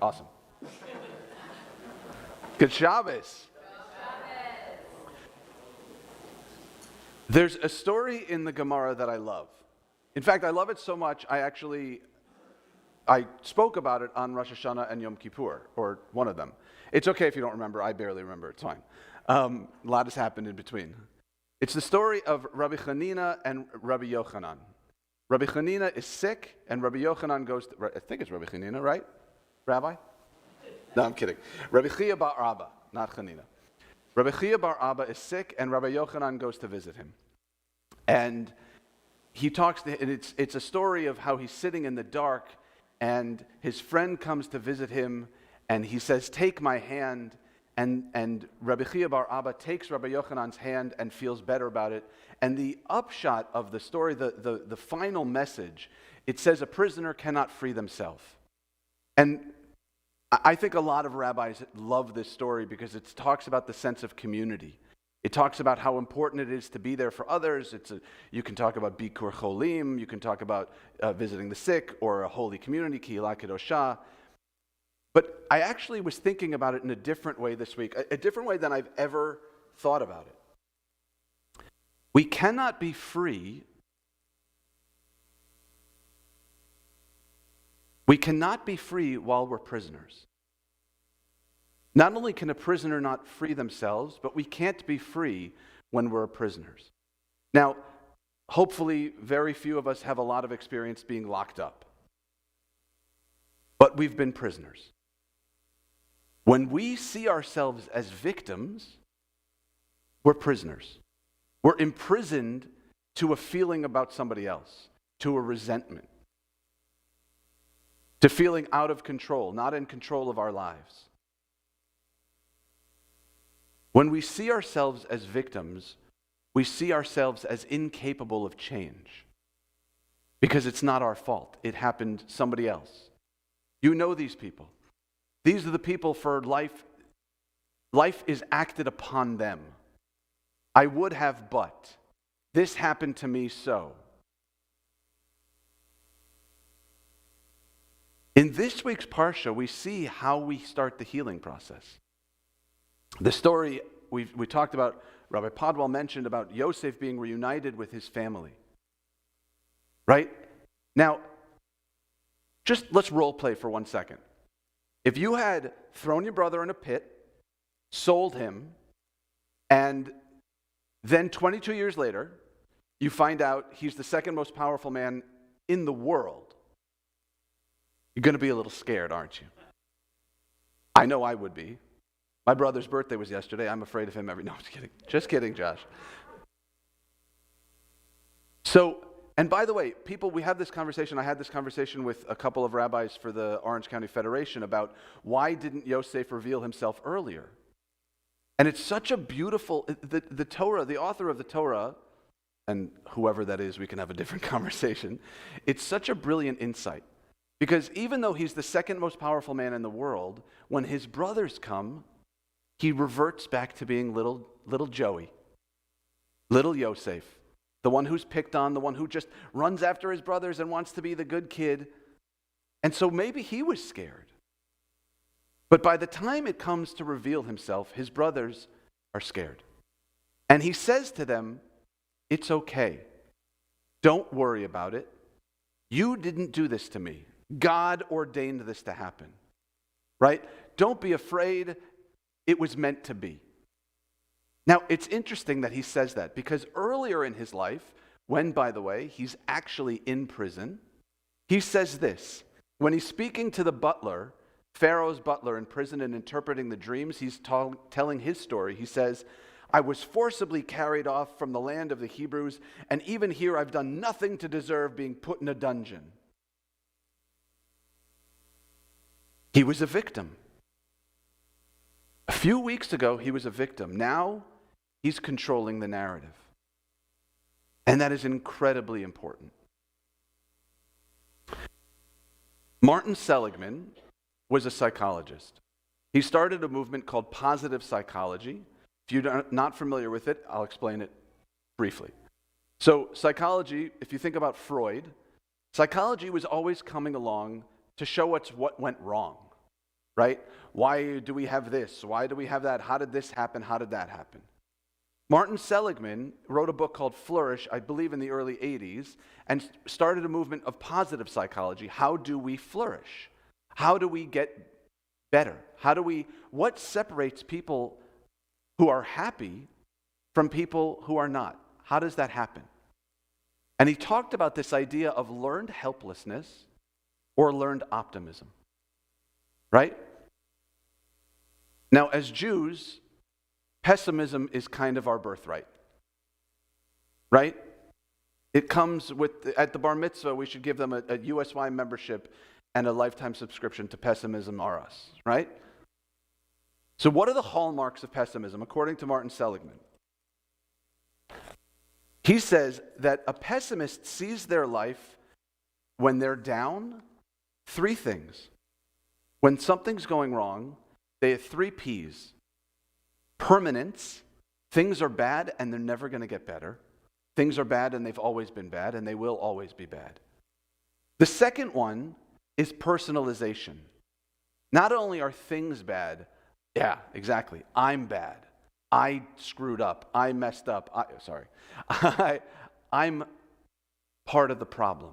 Awesome. Good Shabbos. There's a story in the Gemara that I love. In fact, I love it so much, I spoke about it on Rosh Hashanah and Yom Kippur, or one of them. It's okay if you don't remember. I barely remember. It's fine. A lot has happened in between. It's the story of Rabbi Chanina and Rabbi Yochanan. Rabbi Chanina is sick, and Rabbi Yochanan goes to, I think it's Rabbi Chanina, right? Rabbi? No, I'm kidding. Rabbi Chia bar Abba, not Chanina. Rabbi Chia bar Abba is sick, and Rabbi Yochanan goes to visit him. And he talks to him, and it's a story of how he's sitting in the dark, and his friend comes to visit him, and he says, "Take my hand." And Rabbi Chia bar Abba takes Rabbi Yochanan's hand and feels better about it. And the upshot of the story, the final message, it says a prisoner cannot free themselves. And I think a lot of rabbis love this story because it talks about the sense of community. It talks about how important it is to be there for others. You can talk about Bikur Cholim, you can talk about visiting the sick, or a holy community, Kihila Kedoshah. But I actually was thinking about it in a different way this week, a different way than I've ever thought about it. We cannot be free. We cannot be free while we're prisoners. Not only can a prisoner not free themselves, but we can't be free when we're prisoners. Now, hopefully, very few of us have a lot of experience being locked up. But we've been prisoners. When we see ourselves as victims, we're prisoners. We're imprisoned to a feeling about somebody else, to a resentment, to feeling out of control, not in control of our lives. When we see ourselves as victims, we see ourselves as incapable of change because it's not our fault. It happened to somebody else. You know these people. These are the people for life. Life is acted upon them. I would have, but this happened to me, so. In this week's Parsha, we see how we start the healing process. The story we talked about, Rabbi Podwell mentioned about Yosef being reunited with his family. Right? Now, just let's role play for 1 second. If you had thrown your brother in a pit, sold him, and then 22 years later, you find out he's the second most powerful man in the world, you're going to be a little scared, aren't you? I know I would be. My brother's birthday was yesterday. I'm afraid of him every... No, I'm just kidding. Just kidding, Josh. So, and by the way, people, we have this conversation. I had this conversation with a couple of rabbis for the Orange County Federation about why didn't Yosef reveal himself earlier? And it's such a beautiful... The Torah, the author of the Torah, and whoever that is, we can have a different conversation. It's such a brilliant insight. Because even though he's the second most powerful man in the world, when his brothers come, he reverts back to being little Joey, little Yosef, the one who's picked on, the one who just runs after his brothers and wants to be the good kid. And so maybe he was scared. But by the time it comes to reveal himself, his brothers are scared. And he says to them, "It's okay. Don't worry about it. You didn't do this to me. God ordained this to happen." Right? Don't be afraid. It was meant to be. Now, it's interesting that he says that because earlier in his life, when, by the way, he's actually in prison, he says this. When he's speaking to the butler, Pharaoh's butler in prison and interpreting the dreams, he's telling his story. He says, "I was forcibly carried off from the land of the Hebrews, and even here I've done nothing to deserve being put in a dungeon." He was a victim. A few weeks ago, he was a victim. Now, he's controlling the narrative. And that is incredibly important. Martin Seligman was a psychologist. He started a movement called positive psychology. If you're not familiar with it, I'll explain it briefly. So psychology, if you think about Freud, psychology was always coming along to show us what went wrong. right? Why do we have this? Why do we have that? How did this happen? How did that happen? Martin Seligman wrote a book called Flourish, I believe in the early 80s, and started a movement of positive psychology. How do we flourish? How do we get better? What separates people who are happy from people who are not? How does that happen? And he talked about this idea of learned helplessness or learned optimism, right? Now, as Jews, pessimism is kind of our birthright, right? It comes with, at the bar mitzvah, we should give them a USY membership and a lifetime subscription to Pessimism R Us, right? So what are the hallmarks of pessimism, according to Martin Seligman? He says that a pessimist sees their life when they're down, three things. When something's going wrong, they have three P's. Permanence, things are bad and they're never going to get better. Things are bad and they've always been bad and they will always be bad. The second one is personalization. Not only are things bad, yeah, exactly, I'm bad. I screwed up. I messed up. I'm part of the problem.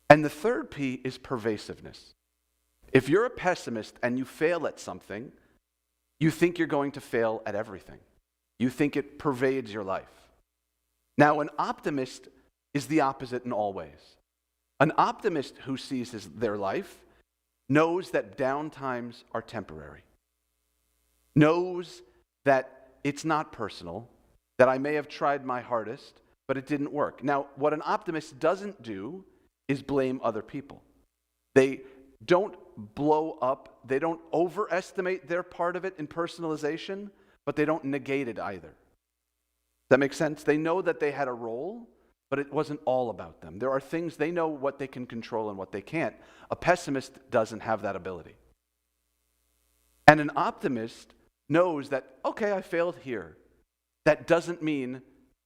And the third P is pervasiveness. If you're a pessimist and you fail at something, you think you're going to fail at everything. You think it pervades your life. Now, an optimist is the opposite in all ways. An optimist who sees their life knows that down times are temporary. Knows that it's not personal, that I may have tried my hardest, but it didn't work. Now, what an optimist doesn't do is blame other people. They don't blow up, they don't overestimate their part of it in personalization, but they don't negate it either. Does that make sense? They know that they had a role, but it wasn't all about them. There are things they know what they can control and what they can't. A pessimist doesn't have that ability. And an optimist knows that, okay, I failed here. That doesn't mean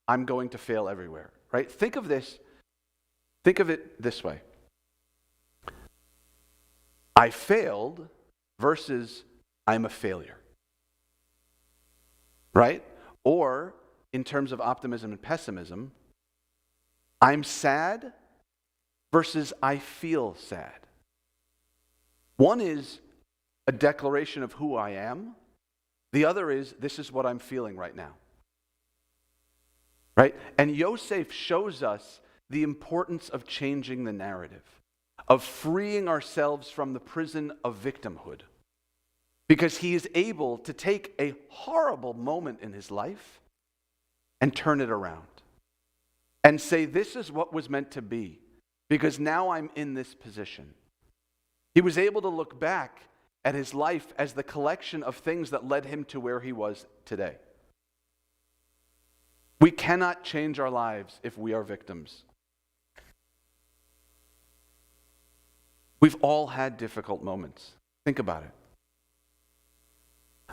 I'm going to fail everywhere, right? Think of it this way. I failed versus I'm a failure, right? Or in terms of optimism and pessimism, I'm sad versus I feel sad. One is a declaration of who I am. The other is, this is what I'm feeling right now. Right? And Yosef shows us the importance of changing the narrative, of freeing ourselves from the prison of victimhood. Because he is able to take a horrible moment in his life and turn it around. And say, this is what was meant to be. Because now I'm in this position. He was able to look back at his life as the collection of things that led him to where he was today. We cannot change our lives if we are victims. We've all had difficult moments. Think about it.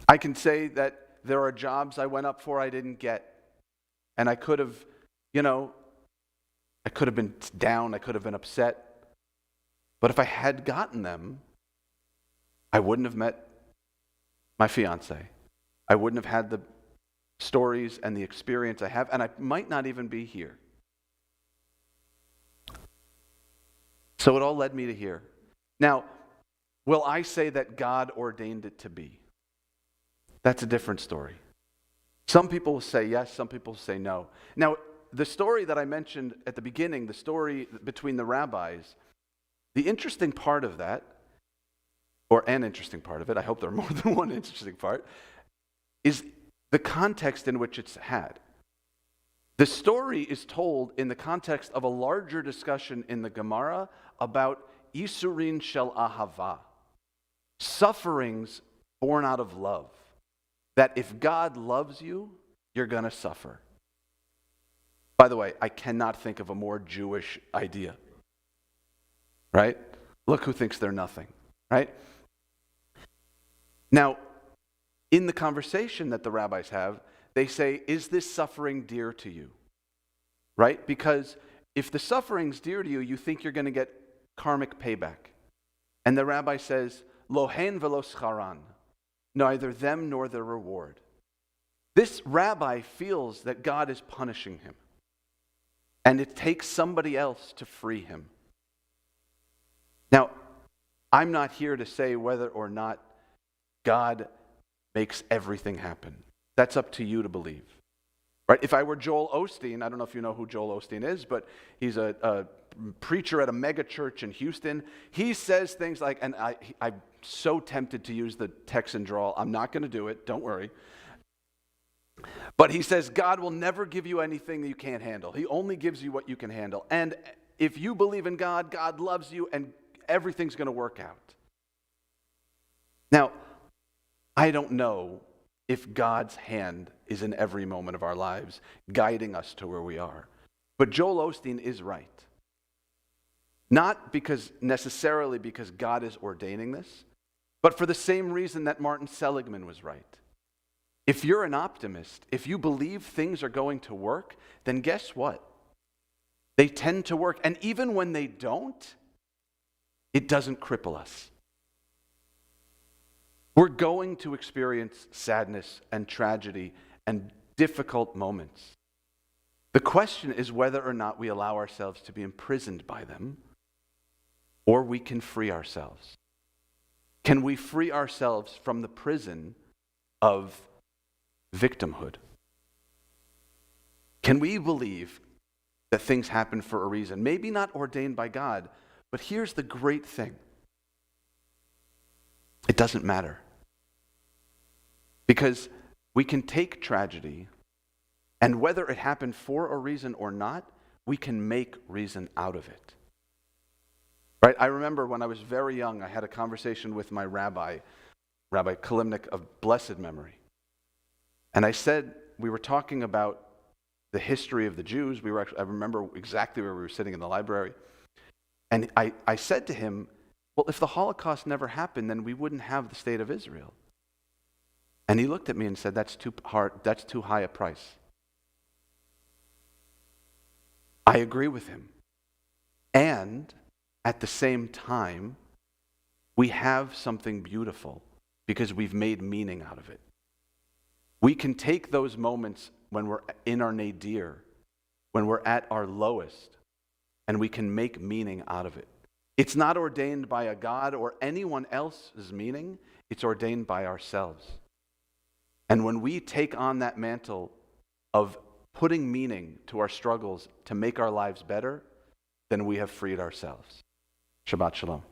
I can say that there are jobs I went up for I didn't get. And I could have, I could have been down, I could have been upset. But if I had gotten them, I wouldn't have met my fiance. I wouldn't have had the stories and the experience I have, and I might not even be here. So it all led me to here. Now, will I say that God ordained it to be? That's a different story. Some people will say yes, some people will say no. Now, the story that I mentioned at the beginning, the story between the rabbis, the interesting part of that, or an interesting part of it, I hope there are more than one interesting part, is the context in which it's had. The story is told in the context of a larger discussion in the Gemara about Isurin Shel Ahava, sufferings born out of love. That if God loves you, you're going to suffer. By the way, I cannot think of a more Jewish idea. Right? Look who thinks they're nothing. Right? Now, in the conversation that the rabbis have, they say, is this suffering dear to you? Right? Because if the suffering's dear to you, you think you're going to get karmic payback. And the rabbi says, lohen velo scharan, neither them nor their reward. This rabbi feels that God is punishing him, and it takes somebody else to free him. Now, I'm not here to say whether or not God makes everything happen. That's up to you to believe. Right? If I were Joel Osteen, I don't know if you know who Joel Osteen is, but he's a preacher at a mega church in Houston. He says things like, and I'm so tempted to use the Texan drawl. I'm not going to do it. Don't worry. But he says, God will never give you anything that you can't handle. He only gives you what you can handle. And if you believe in God, God loves you, and everything's going to work out. Now, I don't know if God's hand is in every moment of our lives, guiding us to where we are. But Joel Osteen is right. Not necessarily because God is ordaining this, but for the same reason that Martin Seligman was right. If you're an optimist, if you believe things are going to work, then guess what? They tend to work. And even when they don't, it doesn't cripple us. We're going to experience sadness and tragedy and difficult moments. The question is whether or not we allow ourselves to be imprisoned by them, or we can free ourselves. Can we free ourselves from the prison of victimhood? Can we believe that things happen for a reason? Maybe not ordained by God, but here's the great thing. It doesn't matter. Because we can take tragedy, and whether it happened for a reason or not, we can make reason out of it. Right? I remember when I was very young, I had a conversation with my Rabbi Kalimnik of blessed memory. And I said, we were talking about the history of the Jews. I remember exactly where we were sitting in the library. And I said to him, well, if the Holocaust never happened, then we wouldn't have the state of Israel. And he looked at me and said, that's too high a price. I agree with him. And at the same time, we have something beautiful because we've made meaning out of it. We can take those moments when we're in our nadir, when we're at our lowest, and we can make meaning out of it. It's not ordained by a God or anyone else's meaning. It's ordained by ourselves. And when we take on that mantle of putting meaning to our struggles to make our lives better, then we have freed ourselves. Shabbat Shalom.